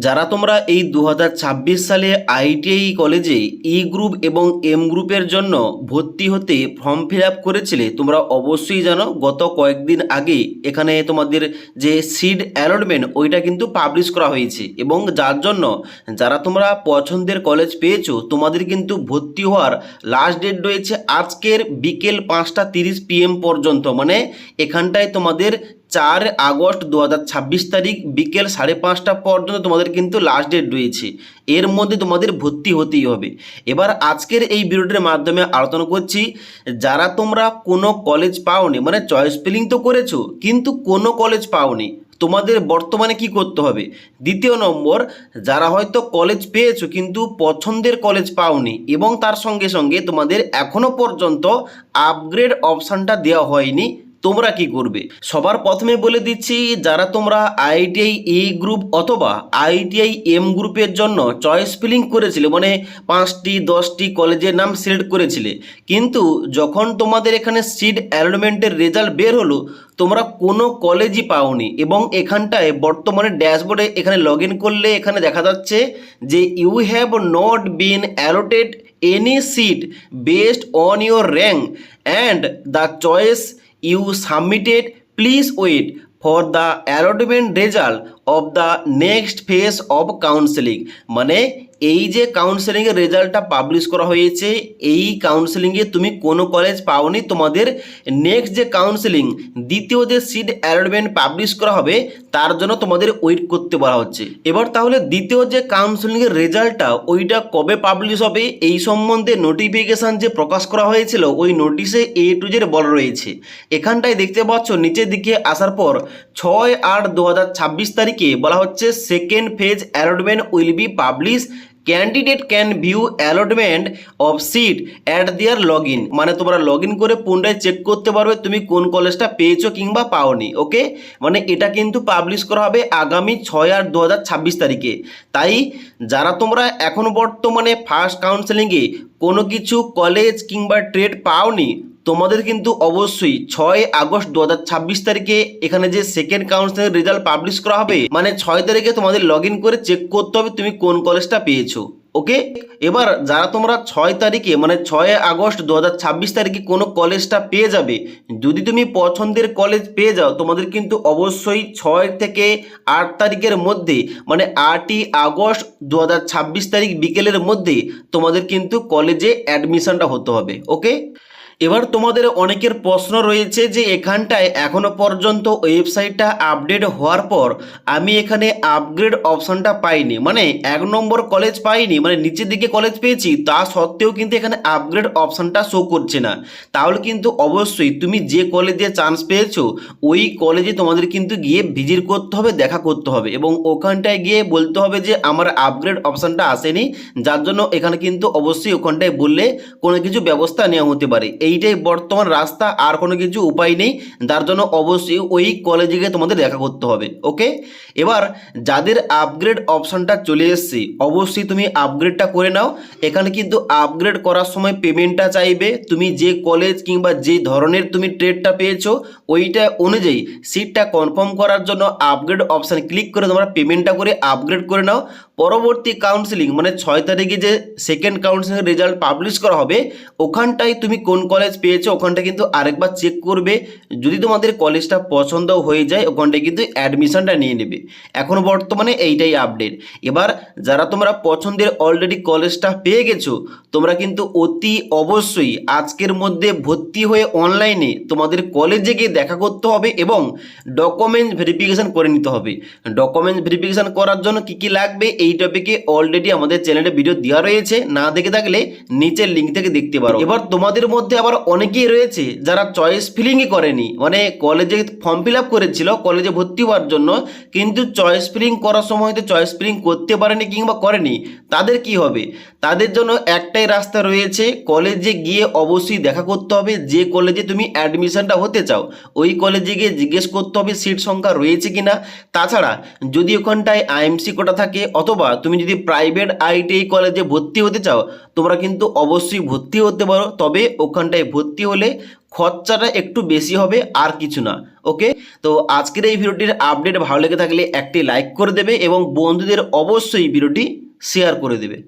যারা তোমরা এই 2026 সালে আইটিআই কলেজে ই গ্রুপ এবং এম গ্রুপের জন্য ভর্তি হতে ফর্ম ফিল আপ করেছিলে, তোমরা অবশ্যই জানো গত কয়েকদিন আগে এখানে তোমাদের যে সিট অ্যালটমেন্ট ওইটা কিন্তু পাবলিশ করা হয়েছে, এবং যার জন্য যারা তোমরা পছন্দের কলেজ পেয়েছো তোমাদের কিন্তু ভর্তি হওয়ার লাস্ট ডেট রয়েছে আজকের বিকেল 5:30 PM পর্যন্ত। মানে এখানটায় তোমাদের 4 আগস্ট 2026 তারিখ বিকেল 5:30 পর্যন্ত তোমাদের কিন্তু লাস্ট ডেট রয়েছে। এর মধ্যে তোমাদের ভর্তি হতেই হবে। এবার আজকের এই ভিডিওটির মাধ্যমে আলোচনা করছি যারা তোমরা কোনো কলেজ পাওনি, মানে চয়েস ফিলিং তো করেছো কিন্তু কোনো কলেজ পাওনি, তোমাদের বর্তমানে কি করতে হবে। দ্বিতীয় নম্বর, যারা হয়তো কলেজ পেয়েছো কিন্তু পছন্দের কলেজ পাওনি এবং তার সঙ্গে সঙ্গে তোমাদের এখনো পর্যন্ত আপগ্রেড অপশানটা দেওয়া হয়নি, তোমরা কি করবে। সবার প্রথমে বলে দিচ্ছি, যারা তোমরা আইটিআই ই গ্রুপ অথবা আইটিআই এম গ্রুপের জন্য চয়েস ফিলিং করেছিলে, মানে 5টি 10টি কলেজের নাম সিলেক্ট করেছিলে, কিন্তু যখন তোমাদের এখানে সিট অ্যালটমেন্টের রেজাল্ট বের হলো তোমরা কোনো কলেজই পাওনি, এবং এখানটায় বর্তমানে ড্যাশবোর্ডে এখানে লগ ইন করলে এখানে দেখা যাচ্ছে যে you have not been allotted any seat based on your rank and the choice you submitted, please wait for the allotment result of the next phase of counseling। মানে এই যে কাউন্সেলিংয়ের রেজাল্টটা পাবলিশ করা হয়েছে, এই কাউন্সেলিংয়ে তুমি কোনো কলেজ পাওনি, তোমাদের নেক্সট যে কাউন্সেলিং দ্বিতীয় যে সিট অ্যালটমেন্ট পাবলিশ করা হবে তার জন্য তোমাদের ওয়েট করতে বলা হচ্ছে। এবার তাহলে দ্বিতীয় যে কাউন্সেলিংয়ের রেজাল্টটা ওইটা কবে পাবলিশ হবে এই সম্বন্ধে নোটিফিকেশান যে প্রকাশ করা হয়েছিল ওই নোটিশে A to Z বলা রয়েছে। এখানটায় দেখতে পাচ্ছ নিচের দিকে আসার পর 6/8/2026 তারিখে বলা হচ্ছে second phase allotment will be publish, candidate can view allotment of seat at their log in. মানে তোমরা লগ ইন করে পুনরায় চেক করতে পারবে তুমি কোন কলেজটা পেয়েছো কিংবা পাওনি। ওকে, মানে এটা কিন্তু পাবলিশ করা হবে আগামী 6/8/2026 তারিখে। তাই যারা তোমরা এখনো বর্তমানে ফার্স্ট কাউন্সেলিংয়ে কোনো কিছু কলেজ কিংবা ট্রেড পাওনি তোমাদের কিন্তু অবশ্যই 6 আগস্ট 2026 তারিখে এখানে যে সেকেন্ড কাউন্সেলিং রেজাল্ট পাবলিশ করা হবে, মানে 6 তারিখে তোমাদের লগ ইন করে চেক করতে হবে তুমি কোন কলেজটা পেয়েছো। ওকে, এবার যারা তোমরা 6 তারিখে মানে 6 আগস্ট 2026 তারিখে কোনো কলেজটা পেয়ে যাবে, যদি তুমি পছন্দের কলেজ পেয়ে যাও তোমাদের কিন্তু অবশ্যই 6 থেকে 8 তারিখের মধ্যে, মানে 8ই আগস্ট 2026 তারিখ বিকেলের মধ্যে তোমাদের কিন্তু কলেজে অ্যাডমিশনটা হতে হবে। ওকে, এবার তোমাদের অনেকের প্রশ্ন রয়েছে যে এখানটায় এখনো পর্যন্ত ওয়েবসাইটটা আপডেট হওয়ার পর আমি এখানে আপগ্রেড অপশনটা পাইনি, মানে 1 নম্বর কলেজ পাইনি, মানে নিচের দিকে কলেজ পেয়েছি তা সত্ত্বেও কিন্তু এখানে আপগ্রেড অপশনটা শো করছে না। তাহলে কিন্তু অবশ্যই তুমি যে কলেজে চান্স পেয়েছো ওই কলেজে তোমাদের কিন্তু গিয়ে ভিজিট করতে হবে, দেখা করতে হবে, এবং ওখানটায় গিয়ে বলতে হবে যে আমার আপগ্রেড অপশনটা আসেনি, যার জন্য এখানে কিন্তু অবশ্যই ওখানটায় বললে কোনো কিছু ব্যবস্থা নেওয়া হতে পারে। এইটাই বর্তমান রাস্তা, আর কোনো কিছু উপায় নেই, যার জন্য অবশ্যই ওই কলেজে গিয়ে তোমাদের দেখা করতে হবে। ওকে, এবার যাদের আপগ্রেড অপশনটা চলে এসছে অবশ্যই তুমি আপগ্রেডটা করে নাও। এখানে কিন্তু আপগ্রেড করার সময় পেমেন্টটা চাইবে, তুমি যে কলেজ কিংবা যে ধরনের তুমি ট্রেডটা পেয়েছো ওইটা অনুযায়ী সিটটা কনফার্ম করার জন্য আপগ্রেড অপশান ক্লিক করে তোমরা পেমেন্টটা করে আপগ্রেড করে নাও। পরবর্তী কাউন্সেলিং মানে 6 তারিখে যে সেকেন্ড কাউন্সেলিং রেজাল্ট পাবলিশ করা হবে ওখানটায় তুমি কোন কলেজ পেয়েছো ওখানটা কিন্তু আরেকবার চেক করবে, যদি তোমাদের কলেজটা পছন্দ হয়ে যায় ওখানটায় কিন্তু অ্যাডমিশনটা নিয়ে নেবে। এখন বর্তমানে এইটাই আপডেট। এবার যারা তোমরা পছন্দের অলরেডি কলেজটা পেয়ে গেছো তোমরা কিন্তু অতি অবশ্যই আজকের মধ্যে ভর্তি হয়ে অনলাইনে তোমাদের কলেজে গিয়ে দেখা করতে হবে এবং ডকুমেন্টস ভেরিফিকেশান করে নিতে হবে। ডকুমেন্টস ভেরিফিকেশান করার জন্য কী কী লাগবে এই টপিকে অলরেডি আমাদের চ্যানেলে ভিডিও দেওয়া রয়েছে, না দেখে থাকলে নিচের লিঙ্ক থেকে দেখতে পারো। এবার তোমাদের মধ্যে আবার অনেকেই রয়েছে যারা চয়েস ফিলিংই করেনি, মানে কলেজে ফর্ম ফিল আপ করেছিল কলেজে ভর্তি হওয়ার জন্য কিন্তু চয়েস ফিলিং করার সময় হয়তো চয়েস ফিলিং করতে পারেনি কিংবা করেনি, তাদের কি হবে? তাদের জন্য একটাই রাস্তা রয়েছে, কলেজে গিয়ে অবশ্যই দেখা করতে হবে যে কলেজে তুমি অ্যাডমিশনটা হতে চাও ওই কলেজে গিয়ে জিজ্ঞেস করতে হবে সিট সংখ্যা রয়েছে কিনা। তাছাড়া যদি ওখানটায় আইএমসি কোটা থাকে অথবা তুমি যদি প্রাইভেট আইটিআই কলেজে ভর্তি হতে চাও তোমরা কিন্তু অবশ্যই ভর্তি হতে পারো, তবে ওখানটায় কোটায় ভর্তি হলে খরচাটা একটু বেশি হবে, আর কিছু না। ওকে, তো আজকের এই ভিডিওটির আপডেট ভালো লেগে থাকলে একটি লাইক করে দেবে এবং বন্ধুদের অবশ্যই ভিডিওটি শেয়ার করে দেবে।